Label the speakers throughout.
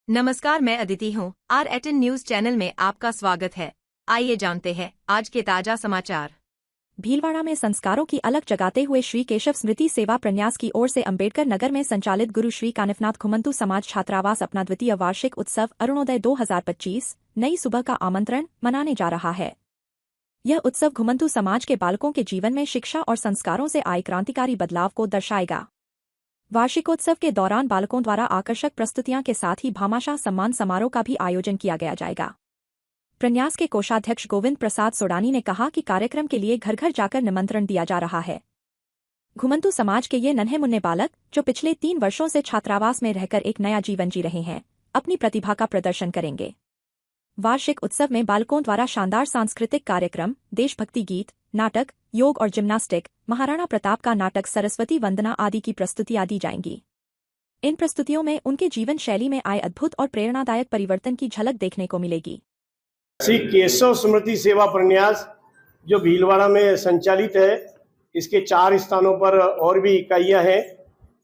Speaker 1: नमस्कार, मैं अदिति हूँ। R18 न्यूज चैनल में आपका स्वागत है। आइए जानते हैं आज के ताजा समाचार।
Speaker 2: भीलवाड़ा में संस्कारों की अलग जगाते हुए श्री केशव स्मृति सेवा प्रन्यास की ओर से अंबेडकर नगर में संचालित गुरु श्री कानिफनाथ घुमंतु समाज छात्रावास अपना द्वितीय वार्षिक उत्सव अरुणोदय 2025 नई सुबह का आमंत्रण मनाने जा रहा है। यह उत्सव घुमंतु समाज के बालकों के जीवन में शिक्षा और संस्कारों से आए क्रांतिकारी बदलाव को दर्शाएगा। वार्षिकोत्सव के दौरान बालकों द्वारा आकर्षक प्रस्तुतियां के साथ ही भामाशाह सम्मान समारोह का भी आयोजन किया गया जाएगा। प्रन्यास के कोषाध्यक्ष गोविंद प्रसाद सोडानी ने कहा कि कार्यक्रम के लिए घर घर जाकर निमंत्रण दिया जा रहा है। घुमंतु समाज के ये नन्हे मुन्ने बालक, जो पिछले 3 वर्षों से छात्रावास में रहकर एक नया जीवन जी रहे हैं, अपनी प्रतिभा का प्रदर्शन करेंगे। वार्षिक उत्सव में बालकों द्वारा शानदार सांस्कृतिक कार्यक्रम, देशभक्ति गीत, नाटक, योग और जिम्नास्टिक, महाराणा प्रताप का नाटक सरस्वती वंदना आदि की प्रस्तुतियां दी जाएंगी। इन प्रस्तुतियों में उनके जीवन शैली में आए अद्भुत और प्रेरणादायक परिवर्तन की झलक देखने को मिलेगी।
Speaker 3: श्री केशव स्मृति सेवा प्रन्यास जो भीलवाड़ा में संचालित है, इसके 4 स्थानों पर और भी इकाइयां हैं।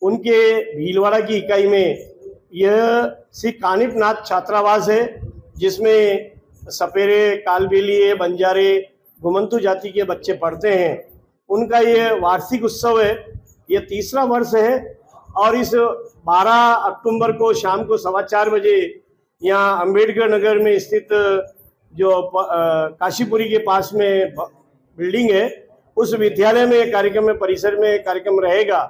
Speaker 3: उनके भीलवाड़ा की इकाई में यह श्री कानिफनाथ छात्रावास है, जिसमें सपेरे, कालबेलिए, बंजारे, घुमंतु जाति के बच्चे पढ़ते हैं। उनका ये वार्षिक उत्सव है, ये 3रा वर्ष है और इस 12 अक्टूबर को शाम को 4:15 बजे यहाँ अंबेडकर नगर में स्थित जो काशीपुरी के पास में बिल्डिंग है, उस विद्यालय में कार्यक्रम में परिसर में कार्यक्रम रहेगा।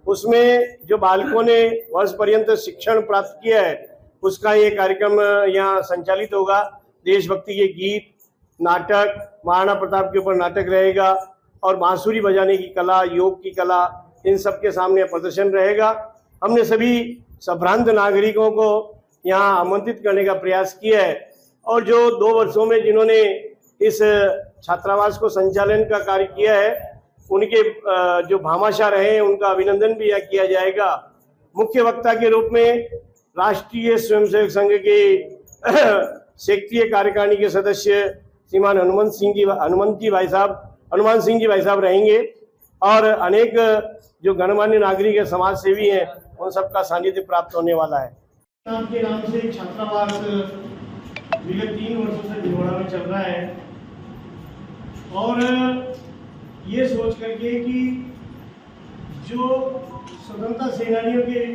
Speaker 3: उसमें जो बालकों ने वर्ष पर्यंत शिक्षण प्राप्त किया है, उसका ये कार्यक्रम यहाँ संचालित होगा। देशभक्ति के गीत, नाटक, महाराणा प्रताप के ऊपर नाटक रहेगा और बांसुरी बजाने की कला, योग की कला, इन सब के सामने प्रदर्शन रहेगा। हमने सभी संभ्रांत नागरिकों को यहाँ आमंत्रित करने का प्रयास किया है और जो 2 वर्षों में जिन्होंने इस छात्रावास को संचालन का कार्य किया है, उनके जो भामाशाह रहे हैं, उनका अभिनंदन भी यहाँ किया जाएगा। मुख्य वक्ता के रूप में राष्ट्रीय स्वयंसेवक संघ के क्षेत्रीय कार्यकारिणी के सदस्य श्रीमान हनुमान सिंह जी भाई साहब रहेंगे और अनेक जो गणमान्य नागरिक है, समाज सेवी हैं, उन सबका सानिध्य प्राप्त होने वाला है। आपके नाम से एक छात्रावास विगत 3 वर्षों से भीलवाड़ा में चल रहा है और ये सोच करके कि जो स्वतंत्रता सेनानियों के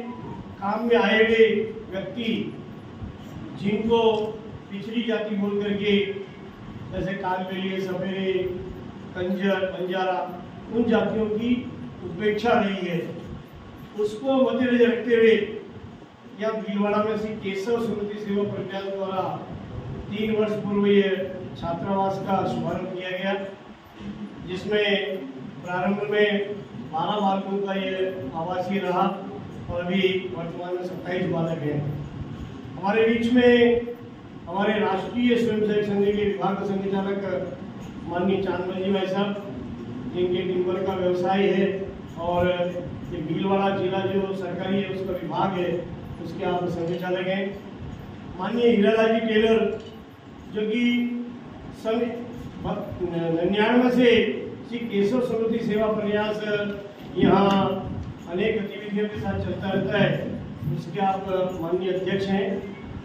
Speaker 3: काम में आए हुए व्यक्ति, जिनको पिछड़ी जाति बोल करके जैसे कालबेलिए, सपेरे, कंजर, बंजारा, उन जातियों की उपेक्षा रही है, उसको मद्देनजर रखते हुए यह भीलवाड़ा में श्री केशव स्मृति सेवा प्रन्यास द्वारा 3 वर्ष पूर्व ये छात्रावास का शुभारंभ किया गया, जिसमें प्रारंभ में 12 बालकों का ये आवासीय रहा और अभी वर्तमान में 27 बालक हैं। हमारे बीच में हमारे राष्ट्रीय स्वयंसेवक संघ के विभाग संचालक माननीय चांदमल जी भाई साहब, जिनके टिम्बर का व्यवसाय है और ये भीलवाड़ा जिला जो सरकारी है उसका विभाग है, उसके आप संचालक हैं। माननीय हीरालाल जी टेलर, जो कि सन 99 से श्री केशव स्मृति सेवा प्रन्यास यहाँ अनेक गतिविधियों के साथ चलता रहता है, उसके आप माननीय अध्यक्ष हैं।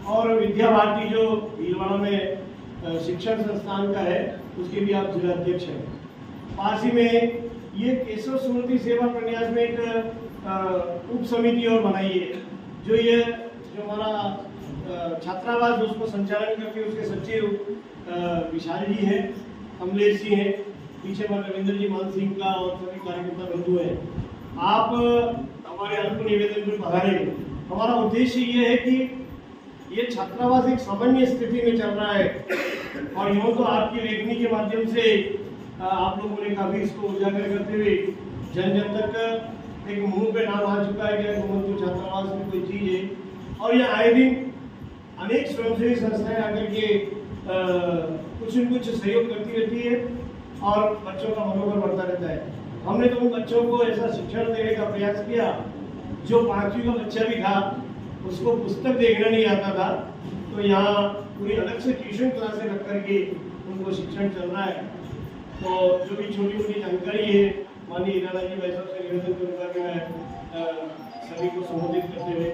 Speaker 3: और विद्या भारती जो भीलवाड़ा में शिक्षण संस्थान का है, उसके भी आप जिला अध्यक्ष हैं। पास ही में ये केशव स्मृति सेवा प्रन्यास में एक उप समिति और बनाई है, जो हमारा छात्रावास उसको संचालन करके उसके सचिव विशाल जी हैं, कमलेश जी हैं, पीछे पर रविंद्र जी मान सिंह का और सभी कार्यकर्ता बंधु हैं। आप हमारे अल्प निवेदन पर पधारे। हमारा उद्देश्य ये है कि ये छात्रावास एक सामान्य स्थिति में चल रहा है और यूँ तो आपकी लेखनी के माध्यम से आप लोगों ने काफी इसको उजागर करते हुए जन जन तक एक मुंह पे नाम आ चुका है कि घुमंतु छात्रावास में कोई चीज है। और यह आए दिन अनेक स्वयंसेवी संस्थाएं आकर के कुछ न कुछ सहयोग करती रहती है और बच्चों का मनोबल बढ़ता रहता है। हमने तो उन बच्चों को ऐसा शिक्षण देने का प्रयास किया, जो 5वीं का बच्चा भी था, उसको पुस्तक देखना नहीं आता था, तो यहाँ पूरी अलग से ट्यूशन क्लासें रख करके उनको शिक्षण चल रहा है। तो जो भी छोटी मोटी जानकारी है, माननीय हीरालाल जी भाई साहब से निवेदन करूँगा कि मैं सभी को संबोधित करते हुए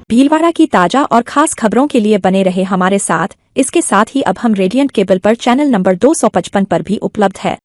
Speaker 2: भीलवाड़ा की ताजा और खास खबरों के लिए बने रहे हमारे साथ। इसके साथ ही अब हम रेडियंट केबल पर चैनल नंबर 255 पर भी उपलब्ध है।